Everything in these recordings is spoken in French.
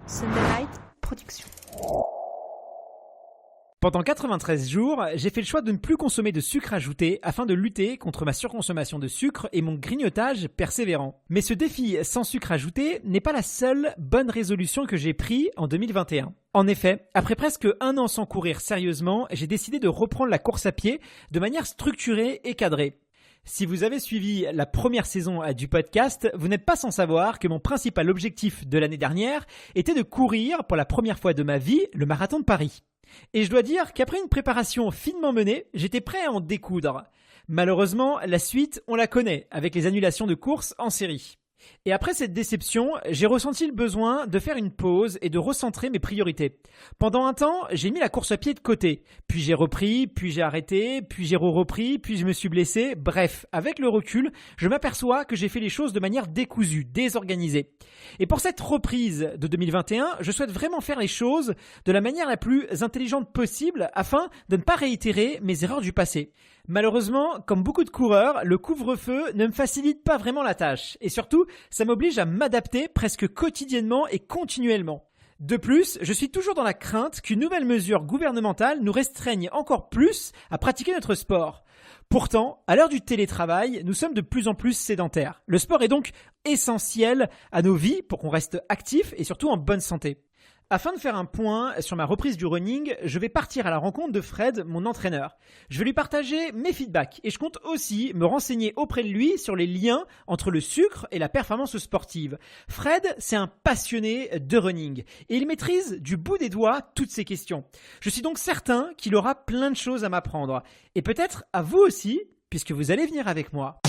Sunday Night Production. Pendant 93 jours, j'ai fait le choix de ne plus consommer de sucre ajouté afin de lutter contre ma surconsommation de sucre et mon grignotage persévérant. Mais ce défi sans sucre ajouté n'est pas la seule bonne résolution que j'ai prise en 2021. En effet, après presque un an sans courir sérieusement, j'ai décidé de reprendre la course à pied de manière structurée et cadrée. Si vous avez suivi la première saison du podcast, vous n'êtes pas sans savoir que mon principal objectif de l'année dernière était de courir pour la première fois de ma vie le marathon de Paris. Et je dois dire qu'après une préparation finement menée, j'étais prêt à en découdre. Malheureusement, la suite, on la connaît, avec les annulations de courses en série. Et après cette déception, j'ai ressenti le besoin de faire une pause et de recentrer mes priorités. Pendant un temps, j'ai mis la course à pied de côté. Puis j'ai repris, puis j'ai arrêté, puis j'ai repris, puis je me suis blessé. Bref, avec le recul, je m'aperçois que j'ai fait les choses de manière décousue, désorganisée. Et pour cette reprise de 2021, je souhaite vraiment faire les choses de la manière la plus intelligente possible afin de ne pas réitérer mes erreurs du passé. Malheureusement, comme beaucoup de coureurs, le couvre-feu ne me facilite pas vraiment la tâche. Et surtout, ça m'oblige à m'adapter presque quotidiennement et continuellement. De plus, je suis toujours dans la crainte qu'une nouvelle mesure gouvernementale nous restreigne encore plus à pratiquer notre sport. Pourtant, à l'heure du télétravail, nous sommes de plus en plus sédentaires. Le sport est donc essentiel à nos vies pour qu'on reste actif et surtout en bonne santé. Afin de faire un point sur ma reprise du running, je vais partir à la rencontre de Fred, mon entraîneur. Je vais lui partager mes feedbacks et je compte aussi me renseigner auprès de lui sur les liens entre le sucre et la performance sportive. Fred, c'est un passionné de running et il maîtrise du bout des doigts toutes ces questions. Je suis donc certain qu'il aura plein de choses à m'apprendre et peut-être à vous aussi, puisque vous allez venir avec moi.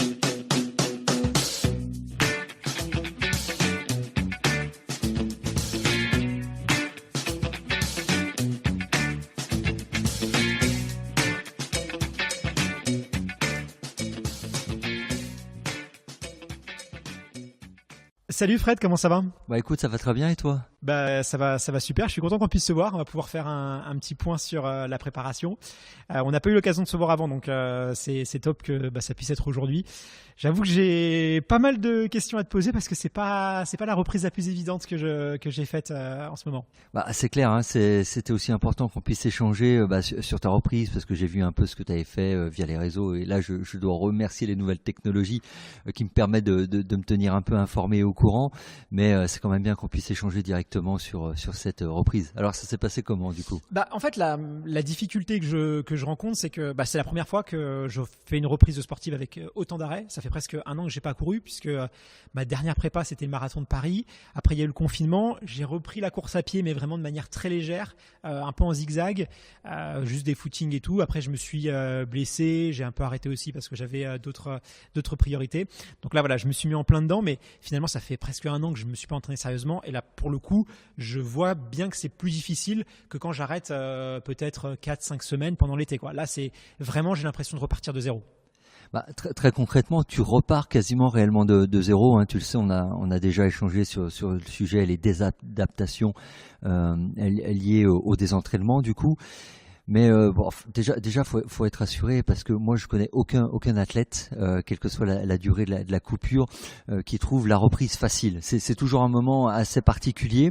Salut Fred, comment ça va ? Bah écoute, ça va très bien et toi ? Bah ça va super, je suis content qu'on puisse se voir, on va pouvoir faire un petit point sur la préparation. On n'a pas eu l'occasion de se voir avant, donc c'est top que ça puisse être aujourd'hui. J'avoue que j'ai pas mal de questions à te poser parce que c'est pas la reprise la plus évidente que j'ai faite en ce moment. Bah c'est clair, hein, c'était aussi important qu'on puisse échanger sur ta reprise parce que j'ai vu un peu ce que tu avais fait via les réseaux et là je dois remercier les nouvelles technologies qui me permettent de me tenir un peu informé et au courant, mais c'est quand même bien qu'on puisse échanger directement sur cette reprise. Alors ça s'est passé comment du coup ? En fait la difficulté que je rencontre, c'est que c'est la première fois que je fais une reprise de sportive avec autant d'arrêts. Ça fait presque un an que j'ai pas couru puisque ma dernière prépa c'était le marathon de Paris. Après il y a eu le confinement, j'ai repris la course à pied mais vraiment de manière très légère, un peu en zigzag, juste des footings et tout. Après je me suis blessé, j'ai un peu arrêté aussi parce que j'avais d'autres priorités. Donc là voilà, je me suis mis en plein dedans, mais finalement ça fait presque un an que je me suis pas entraîné sérieusement et là pour le coup je vois bien que c'est plus difficile que quand j'arrête peut-être 4-5 semaines pendant l'été, quoi. Là c'est vraiment, j'ai l'impression de repartir de zéro. Très concrètement, tu repars quasiment réellement de zéro. Hein. Tu le sais, on a déjà échangé sur le sujet, les désadaptations liées au désentraînement du coup. Mais déjà faut être rassuré parce que moi je connais aucun athlète, quelle que soit la durée de la coupure, qui trouve la reprise facile. C'est toujours un moment assez particulier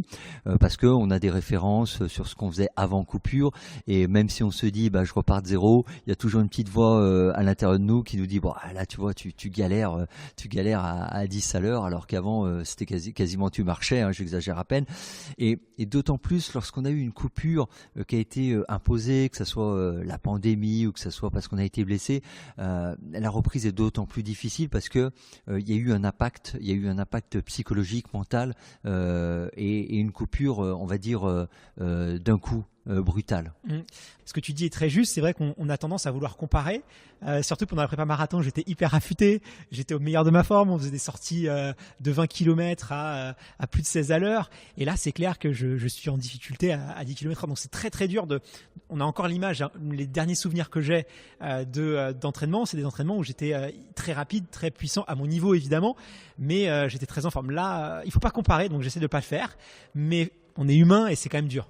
parce que on a des références sur ce qu'on faisait avant coupure et même si on se dit je repars de zéro, il y a toujours une petite voix à l'intérieur de nous qui nous dit là tu vois tu galères à 10 à l'heure alors qu'avant c'était quasiment tu marchais, hein, j'exagère à peine et d'autant plus lorsqu'on a eu une coupure qui a été imposée, que ce soit la pandémie ou que ce soit parce qu'on a été blessé, la reprise est d'autant plus difficile parce que il y a eu un impact psychologique, mental et une coupure, on va dire d'un coup. Brutal. Ce que tu dis est très juste, c'est vrai qu'on a tendance à vouloir comparer, surtout pendant la prépa marathon, j'étais hyper affûté, j'étais au meilleur de ma forme, on faisait des sorties de 20 km à plus de 16 à l'heure, et là c'est clair que je suis en difficulté à 10 km/h, donc c'est très très dur on a encore l'image, hein, les derniers souvenirs que j'ai d'entraînement, c'est des entraînements où j'étais très rapide, très puissant, à mon niveau évidemment, mais j'étais très en forme. Là, il faut pas comparer, donc j'essaie de pas le faire, mais on est humain et c'est quand même dur.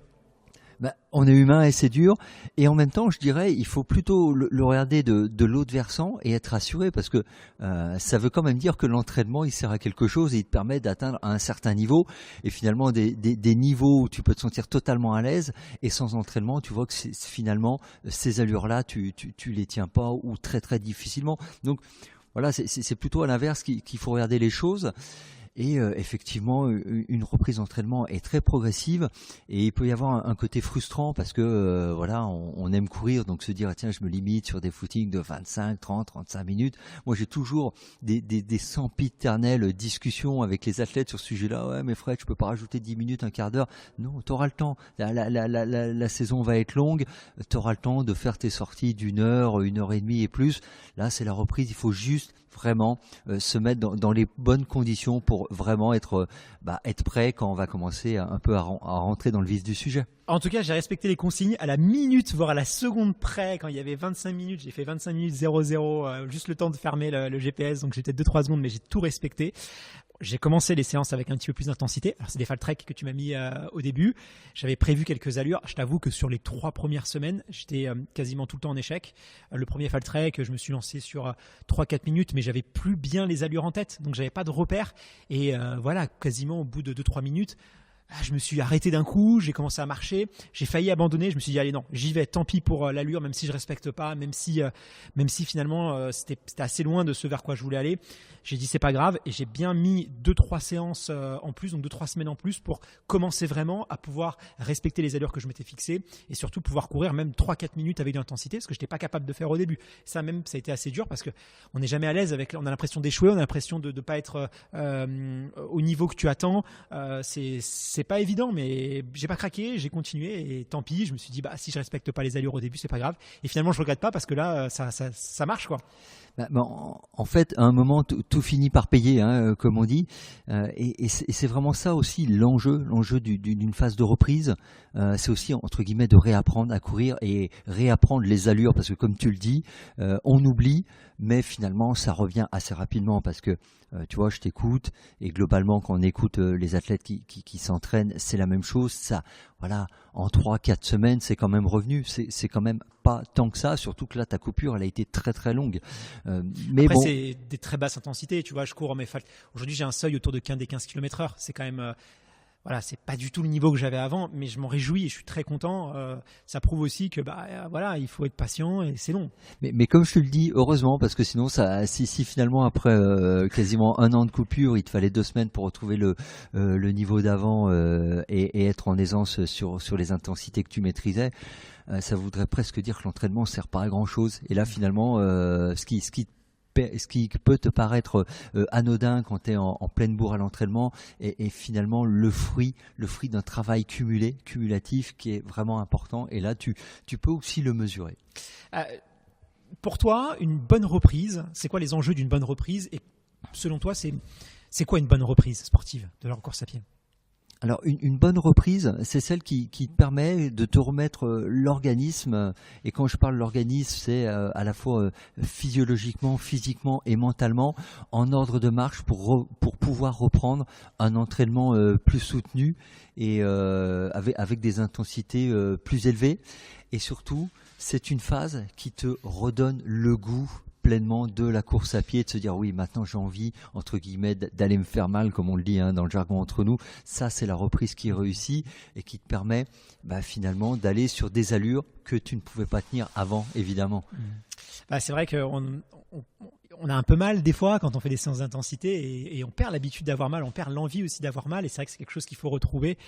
On est humain et c'est dur. Et en même temps, je dirais, il faut plutôt le regarder de l'autre versant et être rassuré parce que ça veut quand même dire que l'entraînement, il sert à quelque chose et il te permet d'atteindre un certain niveau. Et finalement, des niveaux où tu peux te sentir totalement à l'aise. Et sans entraînement, tu vois que finalement, ces allures-là, tu les tiens pas ou très très difficilement. Donc voilà, c'est plutôt à l'inverse qu'il faut regarder les choses. Et effectivement, une reprise d'entraînement est très progressive et il peut y avoir un côté frustrant parce que voilà, on aime courir, donc se dire tiens, je me limite sur des footings de 25, 30, 35 minutes. Moi, j'ai toujours des sempiternelles discussions avec les athlètes sur ce sujet-là. Ouais, mais Fred, je peux pas rajouter 10 minutes, un quart d'heure. Non, tu auras le temps. La saison va être longue. Tu auras le temps de faire tes sorties d'1 heure, 1 heure et demie et plus. Là, c'est la reprise. Il faut juste vraiment se mettre dans les bonnes conditions pour vraiment être prêt quand on va commencer un peu à rentrer dans le vif du sujet. En tout cas, j'ai respecté les consignes à la minute, voire à la seconde près. Quand il y avait 25 minutes, j'ai fait 25 minutes 00, juste le temps de fermer le GPS. Donc j'ai peut-être 2-3 secondes, mais j'ai tout respecté. J'ai commencé les séances avec un petit peu plus d'intensité. Alors c'est des Faltrek que tu m'as mis au début. J'avais prévu quelques allures. Je t'avoue que sur les 3 premières semaines, j'étais quasiment tout le temps en échec. Le premier Faltrek, je me suis lancé sur 3-4 minutes, mais j'avais plus bien les allures en tête. Donc j'avais pas de repère. Et voilà, quasiment au bout de 2-3 minutes, je me suis arrêté d'un coup, j'ai commencé à marcher, j'ai failli abandonner, je me suis dit allez non, j'y vais, tant pis pour l'allure, même si je respecte pas, même si finalement c'était assez loin de ce vers quoi je voulais aller. J'ai dit c'est pas grave et j'ai bien mis 2-3 séances en plus, donc 2-3 semaines en plus pour commencer vraiment à pouvoir respecter les allures que je m'étais fixées et surtout pouvoir courir même 3-4 minutes avec de l'intensité, ce que je n'étais pas capable de faire au début. Ça a été assez dur parce que on n'est jamais à l'aise on a l'impression d'échouer, on a l'impression de pas être au niveau que tu attends. C'est pas évident, mais j'ai pas craqué, j'ai continué et tant pis. Je me suis dit si je respecte pas les allures au début, c'est pas grave. Et finalement, je regrette pas parce que là, ça marche quoi. En fait, à un moment, tout finit par payer, hein, comme on dit, et c'est vraiment ça aussi l'enjeu d'une phase de reprise. C'est aussi entre guillemets de réapprendre à courir et réapprendre les allures, parce que comme tu le dis, on oublie, mais finalement ça revient assez rapidement parce que tu vois, je t'écoute et globalement quand on écoute les athlètes qui s'entraînent, c'est la même chose. Ça, voilà, en 3-4 semaines, c'est quand même revenu. C'est quand même pas tant que ça, surtout que là ta coupure elle a été très très longue. Mais après bon, c'est des très basses intensités, tu vois, je cours mes aujourd'hui j'ai un seuil autour de 15 km/h, c'est quand même voilà, c'est pas du tout le niveau que j'avais avant, mais je m'en réjouis et je suis très content. Ça prouve aussi que voilà, il faut être patient et c'est long. Mais comme je te le dis, heureusement, parce que sinon, si finalement après quasiment 1 an de coupure, il te fallait 2 semaines pour retrouver le niveau d'avant et être en aisance sur les intensités que tu maîtrisais, ça voudrait presque dire que l'entraînement sert pas à grand chose. Et là, finalement, ce qui peut te paraître anodin quand tu es en pleine bourre à l'entraînement est finalement le fruit d'un travail cumulatif qui est vraiment important. Et là, tu peux aussi le mesurer. Pour toi, une bonne reprise, c'est quoi les enjeux d'une bonne reprise? Et selon toi, c'est quoi une bonne reprise sportive de la course à pied? Alors une bonne reprise, c'est celle qui te permet de te remettre l'organisme, et quand je parle de l'organisme, c'est à la fois physiologiquement, physiquement et mentalement en ordre de marche pour pouvoir reprendre un entraînement plus soutenu et avec des intensités plus élevées. Et surtout, c'est une phase qui te redonne le goût pleinement de la course à pied, de se dire oui, maintenant j'ai envie entre guillemets d'aller me faire mal, comme on le dit dans le jargon entre nous. Ça, c'est la reprise qui réussit et qui te permet finalement d'aller sur des allures que tu ne pouvais pas tenir avant, évidemment. C'est vrai qu'on a un peu mal des fois quand on fait des séances d'intensité et on perd l'habitude d'avoir mal, on perd l'envie aussi d'avoir mal, et c'est vrai que c'est quelque chose qu'il faut retrouver.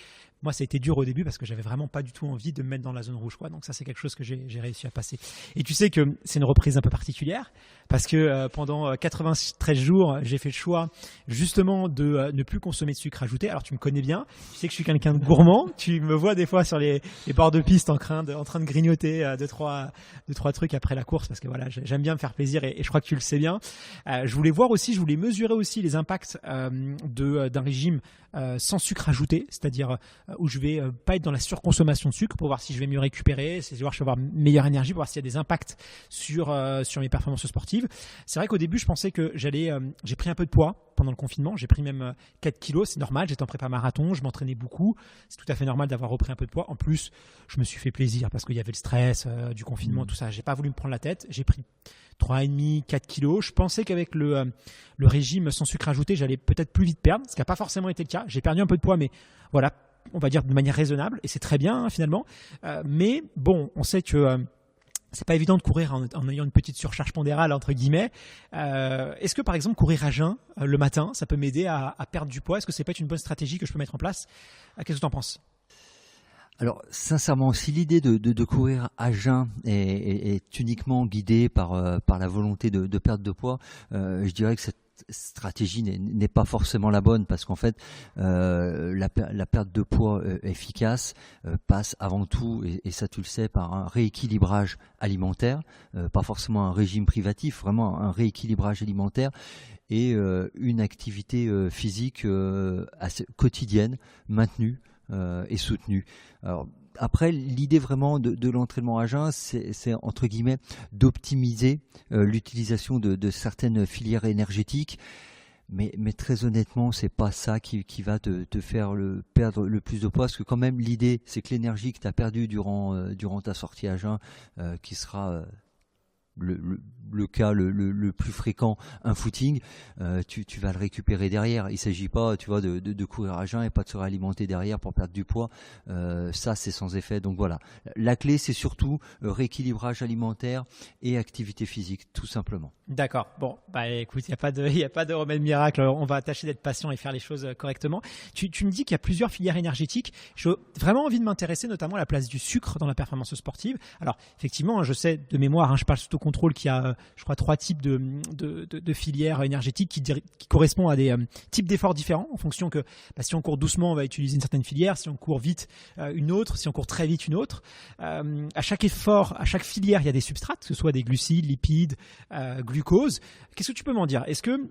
Moi, ça a été dur au début parce que j'avais vraiment pas du tout envie de me mettre dans la zone rouge, quoi. Donc ça, c'est quelque chose que j'ai réussi à passer. Et tu sais que c'est une reprise un peu particulière parce que pendant 93 jours, j'ai fait le choix justement de ne plus consommer de sucre ajouté. Alors tu me connais bien, tu sais que je suis quelqu'un de gourmand. Tu me vois des fois sur les bords de piste en train de grignoter 2-3 trucs après la course parce que voilà, j'aime bien me faire plaisir et je crois que tu le sais bien. Je voulais mesurer aussi les impacts d'un régime sans sucre ajouté, c'est-à-dire où je vais pas être dans la surconsommation de sucre pour voir si je vais mieux récupérer, si je vais avoir une meilleure énergie, pour voir s'il y a des impacts sur mes performances sportives. C'est vrai qu'au début, je pensais que j'ai pris un peu de poids. pendant le confinement. J'ai pris même 4 kilos, c'est normal, j'étais en prépa marathon, je m'entraînais beaucoup. C'est tout à fait normal d'avoir repris un peu de poids. En plus, je me suis fait plaisir parce qu'il y avait le stress du confinement, tout ça. J'ai pas voulu me prendre la tête. J'ai pris 3,5, 4 kilos. Je pensais qu'avec le régime sans sucre ajouté, j'allais peut-être plus vite perdre, ce qui n'a pas forcément été le cas. J'ai perdu un peu de poids, mais voilà, on va dire de manière raisonnable, et c'est très bien hein, finalement. Mais bon, on sait que c'est pas évident de courir en ayant une petite surcharge pondérale entre guillemets. Est-ce que par exemple courir à jeun le matin, ça peut m'aider à perdre du poids? Est-ce que c'est pas une bonne stratégie que je peux mettre en place? Qu'est-ce que tu en penses? Alors, sincèrement, si l'idée de courir à jeun est uniquement guidée par la volonté de perdre de poids, je dirais que cette stratégie n'est pas forcément la bonne, parce qu'en fait, la perte de poids efficace passe avant tout, et ça tu le sais, par un rééquilibrage alimentaire, pas forcément un régime privatif, vraiment un rééquilibrage alimentaire et une activité physique assez quotidienne, maintenue et soutenu. Alors, après, l'idée vraiment de l'entraînement à jeun, c'est entre guillemets d'optimiser l'utilisation de certaines filières énergétiques, mais très honnêtement, c'est pas ça qui va te faire perdre le plus de poids, parce que quand même l'idée, c'est que l'énergie que tu as perdue durant ta sortie à jeun, qui sera le cas le plus fréquent, un footing, tu vas le récupérer derrière. Il ne s'agit pas, tu vois, de courir à jeun et pas de se réalimenter derrière pour perdre du poids. Ça, c'est sans effet. Donc voilà, la clé, c'est surtout rééquilibrage alimentaire et activité physique, tout simplement. D'accord. Bon, bah écoute, il n'y a pas de remède miracle. On va tâcher d'être patient et faire les choses correctement. Tu me dis qu'il y a plusieurs filières énergétiques. J'ai vraiment envie de m'intéresser notamment à la place du sucre dans la performance sportive. Alors, effectivement, je sais de mémoire, je parle sous contrôle, qu'il y a, je crois, 3 types de filières énergétiques qui correspondent à des types d'efforts différents, en fonction que si on court doucement, on va utiliser une certaine filière, si on court vite, une autre, si on court très vite, une autre. À chaque effort, à chaque filière, il y a des substrats, que ce soit des glucides, lipides, glucose. Qu'est-ce que tu peux m'en dire? Est-ce que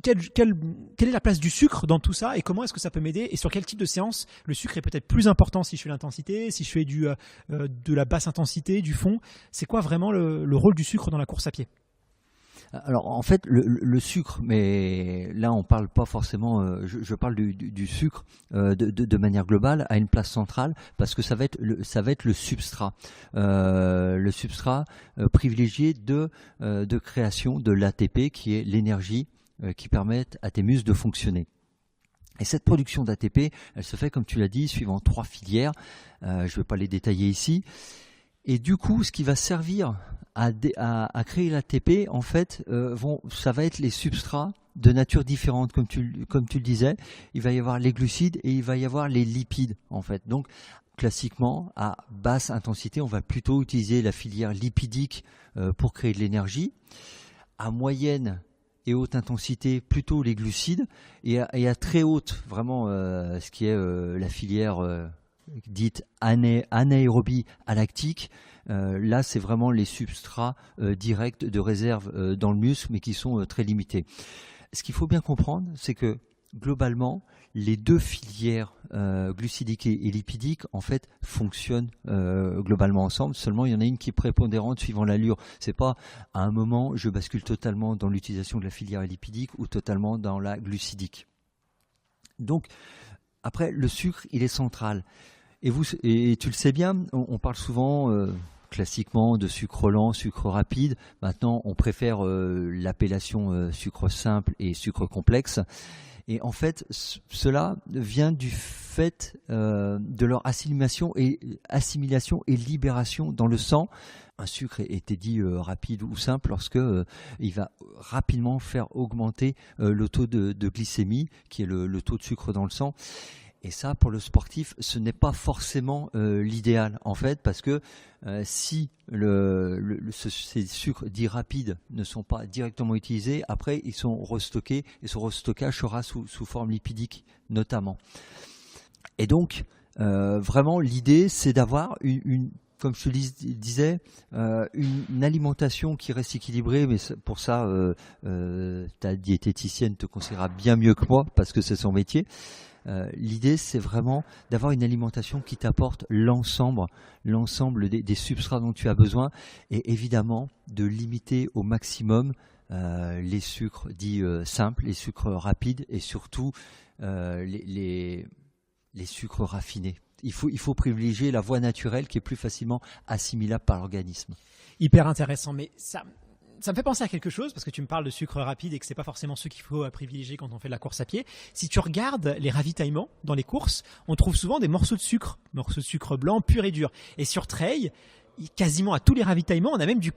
quelle est la place du sucre dans tout ça, et comment est-ce que ça peut m'aider, et sur quel type de séance le sucre est peut-être plus important si je fais l'intensité, si je fais de la basse intensité, du fond? C'est quoi vraiment le rôle du sucre dans la course à pied? Alors en fait, le sucre, mais là on parle pas forcément, je parle du sucre de manière globale, a une place centrale, parce que ça va être le substrat, privilégié de création de l'ATP, qui est l'énergie qui permet à tes muscles de fonctionner. Et cette production d'ATP, elle se fait, comme tu l'as dit, suivant 3 filières. Je ne vais pas les détailler ici. Et du coup, ce qui va servir à créer l'ATP, en fait, ça va être les substrats de nature différente, comme tu le disais. Il va y avoir les glucides et il va y avoir les lipides, en fait. Donc, classiquement, à basse intensité, on va plutôt utiliser la filière lipidique pour créer de l'énergie. À moyenne et haute intensité, plutôt les glucides. Et à très haute, vraiment, ce qui est la filière dite anaérobie lactique. Là, c'est vraiment les substrats directs de réserve dans le muscle, mais qui sont très limités. Ce qu'il faut bien comprendre, c'est que globalement, les 2 filières glucidiques et lipidiques, en fait, fonctionnent globalement ensemble. Seulement, il y en a une qui est prépondérante suivant l'allure. C'est pas à un moment, je bascule totalement dans l'utilisation de la filière lipidique ou totalement dans la glucidique. Donc, après, le sucre, il est central. Et tu le sais bien, on parle souvent classiquement de sucre lent, sucre rapide. Maintenant, on préfère l'appellation sucre simple et sucre complexe. Et en fait, cela vient du fait de leur assimilation et libération dans le sang. Un sucre était dit rapide ou simple lorsque il va rapidement faire augmenter le taux de glycémie, qui est le taux de sucre dans le sang. Et ça, pour le sportif, ce n'est pas forcément l'idéal, en fait, parce que si ces sucres dits rapides ne sont pas directement utilisés, après, ils sont restockés, et ce restockage sera sous forme lipidique, notamment. Et donc, vraiment, l'idée, c'est d'avoir comme je te disais, une alimentation qui reste équilibrée, mais pour ça, ta diététicienne te conseillera bien mieux que moi, parce que c'est son métier. L'idée, c'est vraiment d'avoir une alimentation qui t'apporte l'ensemble des substrats dont tu as besoin, et évidemment de limiter au maximum les sucres dits simples, les sucres rapides et surtout les sucres raffinés. Il faut privilégier la voie naturelle qui est plus facilement assimilable par l'organisme. Hyper intéressant, mais ça me fait penser à quelque chose, parce que tu me parles de sucre rapide et que c'est pas forcément ceux qu'il faut privilégier quand on fait de la course à pied. Si tu regardes les ravitaillements dans les courses, on trouve souvent des morceaux de sucre blanc pur et dur. Et sur trail, quasiment à tous les ravitaillements, on a même du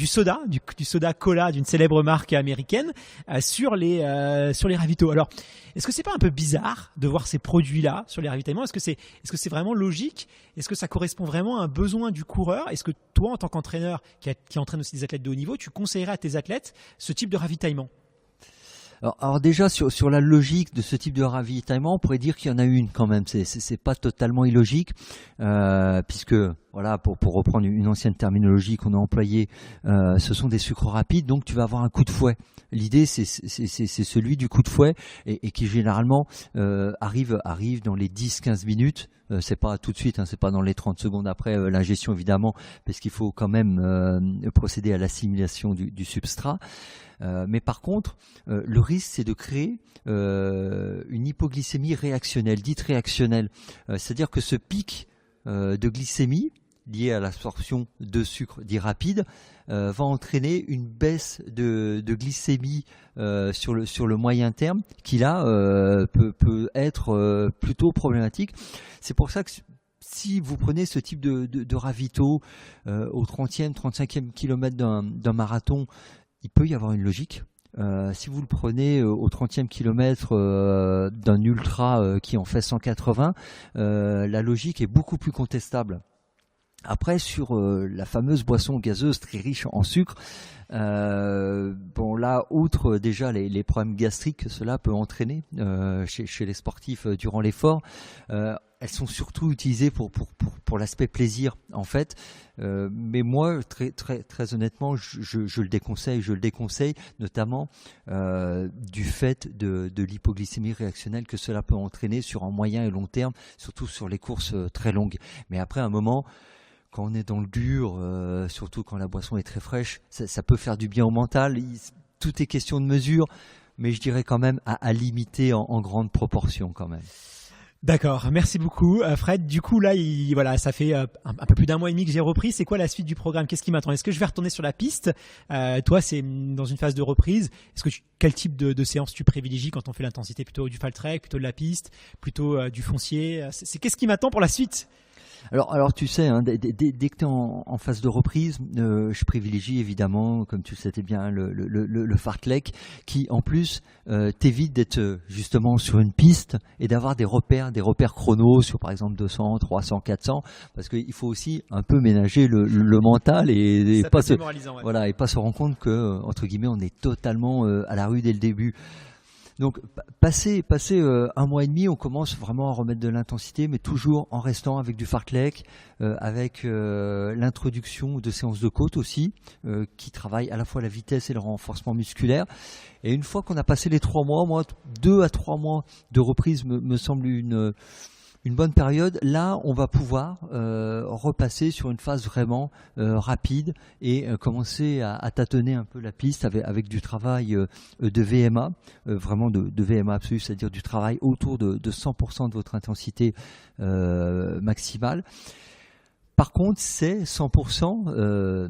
soda cola d'une célèbre marque américaine sur les ravitaux. Alors, est-ce que c'est pas un peu bizarre de voir ces produits-là sur les ravitaillements ? Est-ce que c'est vraiment logique ? Est-ce que ça correspond vraiment à un besoin du coureur ? Est-ce que toi, en tant qu'entraîneur qui entraîne aussi des athlètes de haut niveau, tu conseillerais à tes athlètes ce type de ravitaillement ? Alors déjà sur la logique de ce type de ravitaillement, on pourrait dire qu'il y en a une quand même. C'est pas totalement illogique, puisque voilà, pour reprendre une ancienne terminologie qu'on a employée, ce sont des sucres rapides, donc tu vas avoir un coup de fouet. L'idée c'est celui du coup de fouet et qui généralement arrive dans les 10-15 minutes. C'est pas tout de suite, hein, c'est pas dans les 30 secondes après l'ingestion évidemment, parce qu'il faut quand même procéder à l'assimilation du substrat. Mais par contre, le risque, c'est de créer une hypoglycémie réactionnelle, dite réactionnelle. C'est-à-dire que ce pic de glycémie lié à l'absorption de sucre dit rapide va entraîner une baisse de glycémie sur le moyen terme qui là peut être plutôt problématique. C'est pour ça que si vous prenez ce type de ravito au 30e, 35e kilomètre d'un marathon, il peut y avoir une logique. Si vous le prenez au 30e kilomètre d'un ultra qui en fait 180, la logique est beaucoup plus contestable. Après, sur la fameuse boisson gazeuse très riche en sucre, bon là, outre déjà les problèmes gastriques que cela peut entraîner chez les sportifs durant l'effort, elles sont surtout utilisées pour l'aspect plaisir en fait. Mais moi, très honnêtement, je le déconseille, notamment du fait de l'hypoglycémie réactionnelle que cela peut entraîner sur un moyen et long terme, surtout sur les courses très longues. Mais après un moment, quand on est dans le dur, surtout quand la boisson est très fraîche, ça peut faire du bien au mental. Tout est question de mesure, mais je dirais quand même à limiter en grande proportion quand même. D'accord, merci beaucoup Fred. Du coup là, voilà, ça fait un peu plus d'un mois et demi que j'ai repris. C'est quoi la suite du programme ? Qu'est-ce qui m'attend ? Est-ce que je vais retourner sur la piste ? Toi, c'est dans une phase de reprise. Est-ce que quel type de séance tu privilégies quand on fait l'intensité ? Plutôt du fall trek, plutôt de la piste, plutôt du foncier ? Qu'est-ce qui m'attend pour la suite ? Alors tu sais, hein, dès que tu es en phase de reprise, je privilégie évidemment, comme tu le sais bien, le fartlek qui en plus t'évite d'être justement sur une piste et d'avoir des repères chrono sur par exemple 200, 300, 400, parce qu'il faut aussi un peu ménager le mental et pas se, ouais. Voilà, et pas se rendre compte que entre guillemets on est totalement à la rue dès le début. Donc, passé un mois et demi, on commence vraiment à remettre de l'intensité, mais toujours en restant avec du fartlek, avec l'introduction de séances de côte aussi, qui travaillent à la fois la vitesse et le renforcement musculaire. Et une fois qu'on a passé les 3 mois, 2 à 3 mois de reprise me semble une bonne période. Là, on va pouvoir repasser sur une phase vraiment rapide et commencer à tâtonner un peu la piste avec du travail de VMA, vraiment de VMA absolu, c'est-à-dire du travail autour de 100% de votre intensité maximale. Par contre, c'est 100%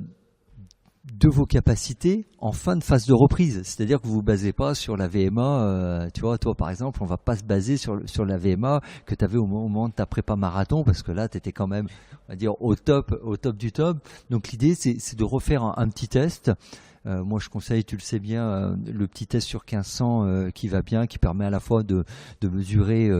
de vos capacités en fin de phase de reprise. C'est-à-dire que vous vous basez pas sur la VMA, tu vois, toi par exemple, on va pas se baser sur la VMA que tu avais au moment de ta prépa marathon, parce que là tu étais quand même, on va dire, au top du top. Donc l'idée c'est de refaire un petit test. Moi je conseille, tu le sais bien, le petit test sur 1500 qui va bien, qui permet à la fois de mesurer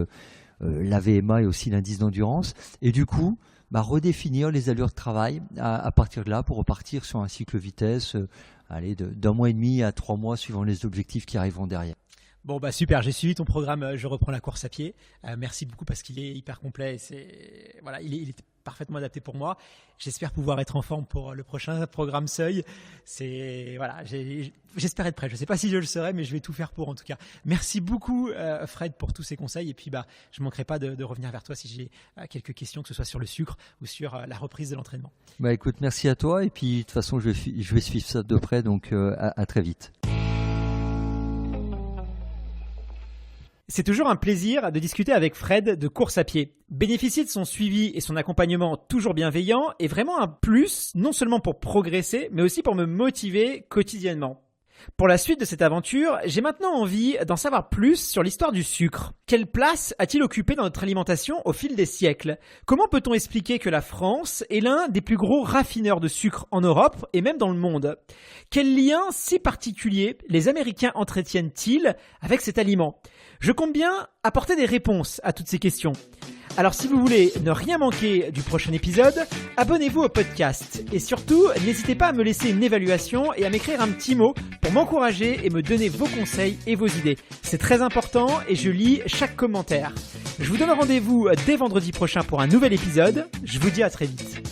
la VMA et aussi l'indice d'endurance. Et du coup, redéfinir les allures de travail à partir de là pour repartir sur un cycle vitesse d'un mois et demi à 3 mois suivant les objectifs qui arriveront derrière. Bon super, j'ai suivi ton programme, je reprends la course à pied. Merci beaucoup parce qu'il est hyper complet. Il est parfaitement adapté pour moi. J'espère pouvoir être en forme pour le prochain programme Seuil. J'espère être prêt. Je ne sais pas si je le serai, mais je vais tout faire pour en tout cas. Merci beaucoup Fred pour tous ces conseils. Et puis je ne manquerai pas de revenir vers toi si j'ai quelques questions, que ce soit sur le sucre ou sur la reprise de l'entraînement. Écoute, merci à toi. Et puis de toute façon, je vais suivre ça de près. Donc à très vite. C'est toujours un plaisir de discuter avec Fred de course à pied. Bénéficier de son suivi et son accompagnement toujours bienveillant est vraiment un plus, non seulement pour progresser, mais aussi pour me motiver quotidiennement. Pour la suite de cette aventure, j'ai maintenant envie d'en savoir plus sur l'histoire du sucre. Quelle place a-t-il occupé dans notre alimentation au fil des siècles ? Comment peut-on expliquer que la France est l'un des plus gros raffineurs de sucre en Europe et même dans le monde ? Quel lien si particulier les Américains entretiennent-ils avec cet aliment ? Je compte bien apporter des réponses à toutes ces questions. Alors si vous voulez ne rien manquer du prochain épisode, abonnez-vous au podcast et surtout n'hésitez pas à me laisser une évaluation et à m'écrire un petit mot pour m'encourager et me donner vos conseils et vos idées. C'est très important et je lis chaque commentaire. Je vous donne rendez-vous dès vendredi prochain pour un nouvel épisode. Je vous dis à très vite.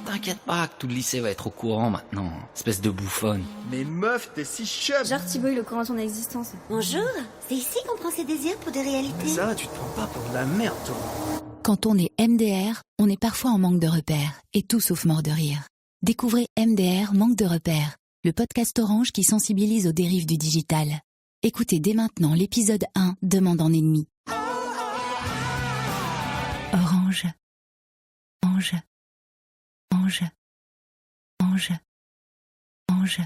T'inquiète pas que tout le lycée va être au courant maintenant, espèce de bouffonne. Mais meuf, t'es si chum. Genre Thibaut, il est au courant de ton existence. Bonjour, c'est ici qu'on prend ses désirs pour des réalités. Ça, tu te prends pas pour de la merde, toi. Quand on est MDR, on est parfois en manque de repères, et tout sauf mort de rire. Découvrez MDR Manque de repères, le podcast Orange qui sensibilise aux dérives du digital. Écoutez dès maintenant l'épisode 1, Demande en ennemi. Orange. Ange. Ange. Ange. Ange.